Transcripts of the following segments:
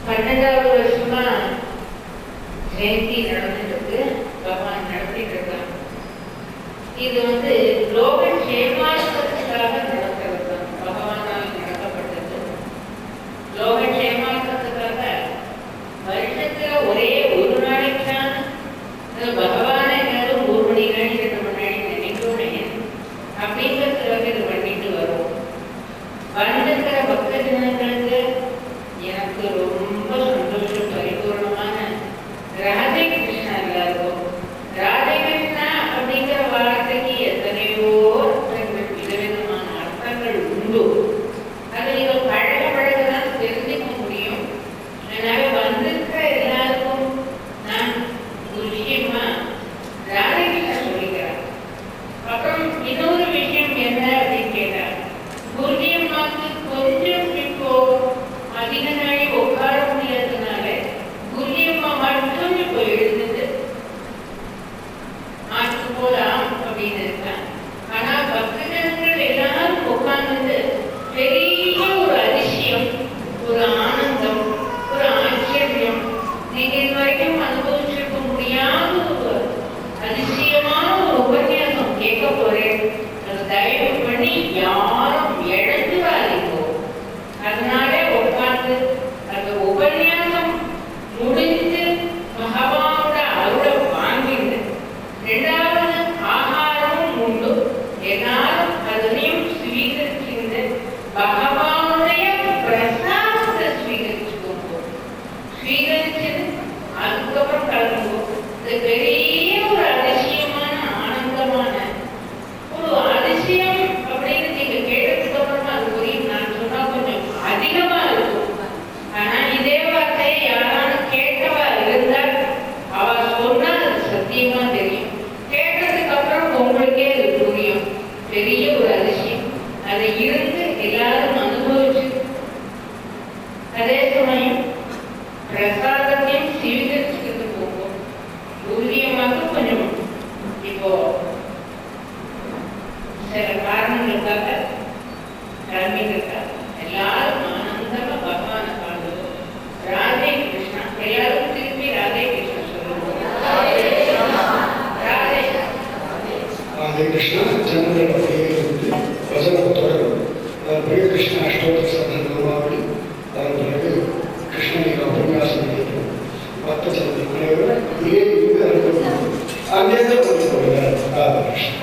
12வது வருஷமா ஜெயந்தி நடந்துட்டு இருக்கு. பகவான் நடத்திட்டு இருக்காங்க. இது லோக க்ஷேமார்த்தத்துக்காக நடக்கிறது தான். பகவானால் நடக்கப்பட்டது. லோக க்ஷேமார்த்தத்துக்காக வருஷத்துல ஒரே ஒரு நாளைக்கான பகவானை எல்லாரும் 1 மணி நேரம் 2 மணி நேரம் நினைக்கணும் அப்படிங்கிறதுக்காக இது பண்ணிட்டு வரும். வந்திருக்கிற பக்த ஜனங்களுக்கு எனக்கு ரொம்ப சந்தோஷம். பரிபூர்ணமான ராதே கிருஷ்ணா எல்லாருக்கும். ராதே கிருஷ்ணா அப்படிங்கிற வார்த்தைக்கு எத்தனையோ விதவிதமான அர்த்தங்கள் உண்டு. அது நீங்கள் பழக பழகதான் தெரிஞ்சுக்க முடியும். அதனால வந்திருக்கிற எல்லாருக்கும் நான் ஒரு விஷயமா ராதே கிருஷ்ணா சொல்லிக்கிறேன். அப்புறம் இன்னொரு விஷயம் என்ன அப்படின்னு கேட்டா, குருஜி அம்மாவுக்கு கொஞ்சம் இப்போ அதிக நாளை உட்கார முடியாததுனால குருஜி அம்மா மட்டும் இப்போ எழுதுது மாற்று போலாம் அப்படின்னு இருக்காங்க. ஆனா பக்தர்கள் எல்லாரும் உட்கார்ந்து பெரிய ஒரு அதிசயம், ஒரு ஆனந்தம், ஒரு ஆச்சரியம், நீங்க இது வரைக்கும் அனுபவிச்சிருக்க முடியாத ஒரு அதிசயமான ஒரு உபன்யாசம் கேட்க போறேன். அது தயவு பண்ணி யாரும் இழந்துடாதீங்க. அதனால உட்கார்ந்து அந்த உபன்யாசம் முடிஞ்சு பகவானோட அருளை வாங்கிட்டு 2வது ஆகாரமும் உண்டு. எல்லாரும் அதனையும் ஸ்வீகரிச்சுட்டு பகவானுடைய பிரசாதத்தை ஸ்வீகரிச்சுக்கோங்க. ஸ்வீகரிச்சு அதுக்கப்புறம் கலந்துக்கோ. இது பெரிய ஒரு அதிசயமான ஆனந்தமான ஒரு அதிசயம் அப்படின்னு நீங்க கேட்டதுக்கு அப்புறமா அது புரியும். நான் சொன்னா கொஞ்சம் அதிகமா இருக்கும். ஆனா இதே வார்த்தையை யாராலும் கேட்டவா இருந்தால் அவ சொன்னா அது சத்தியமா தெரியும். கேட்டதுக்கு அப்புறம் உங்களுக்கே அது புரியும். பெரிய ஒரு அதிசயம். அதை இருந்து எல்லாரும் அனுபவிச்சு அதே சமயம் பிரசாதத்தையும் ஸ்வீகரிச்சுக்கிட்டு போகும். உறுதியமாக கொஞ்சம் இப்போ சில காரணங்களுக்காக கிளம்பிட்டு எல்லாரும் ஆனந்தமா பகவானை பார்க்கணும். ராதே கிருஷ்ணா. எல்லாரும் திருப்பி ராதே கிருஷ்ணா சொல்லுவோம். ராதே ராதே கிருஷ்ணா. ஜனங்களோட வசனம் தொடரும். பிரிய கிருஷ்ண அஷ்டோத்தர சதநாமாவளி. அதன் பிறகு கிருஷ்ணனின் உபன்யாசம் நடைபெறும். பக்த ஜனங்கள் அனைவரும் இதே அனுபவம் அங்கேதான் சொல்லுவார். ராதே கிருஷ்ணா.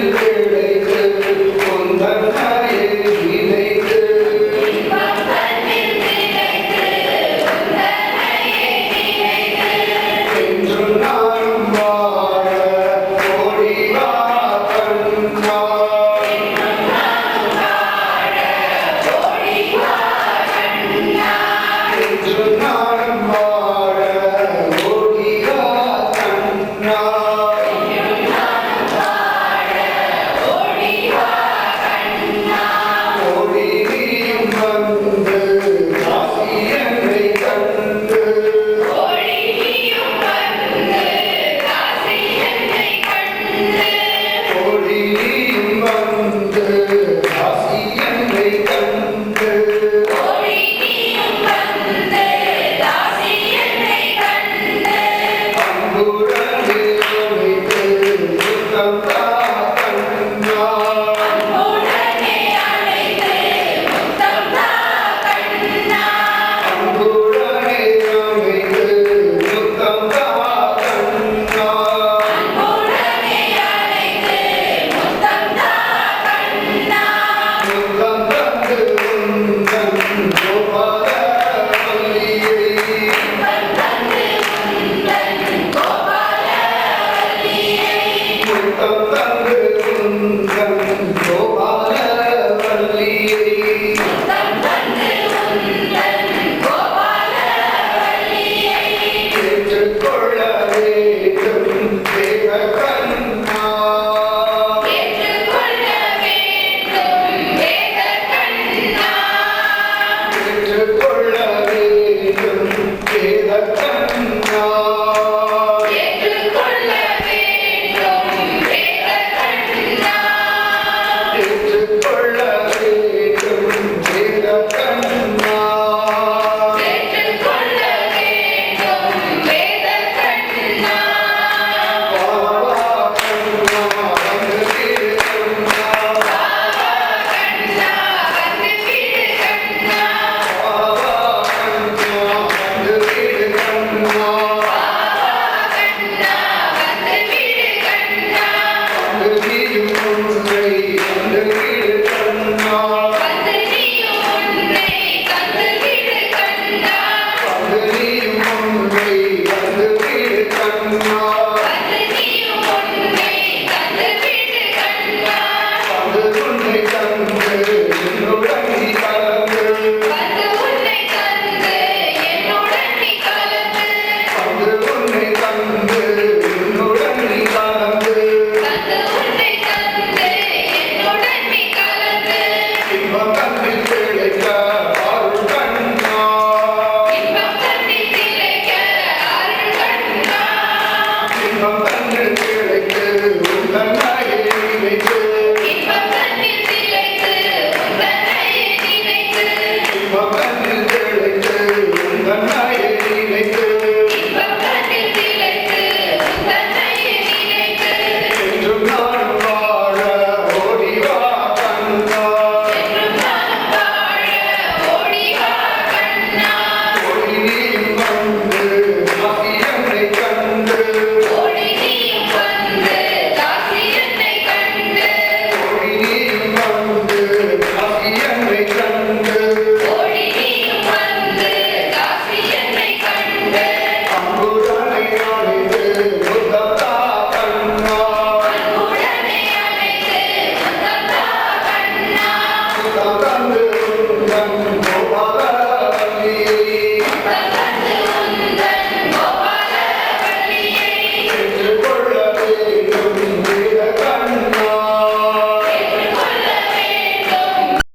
Thank you.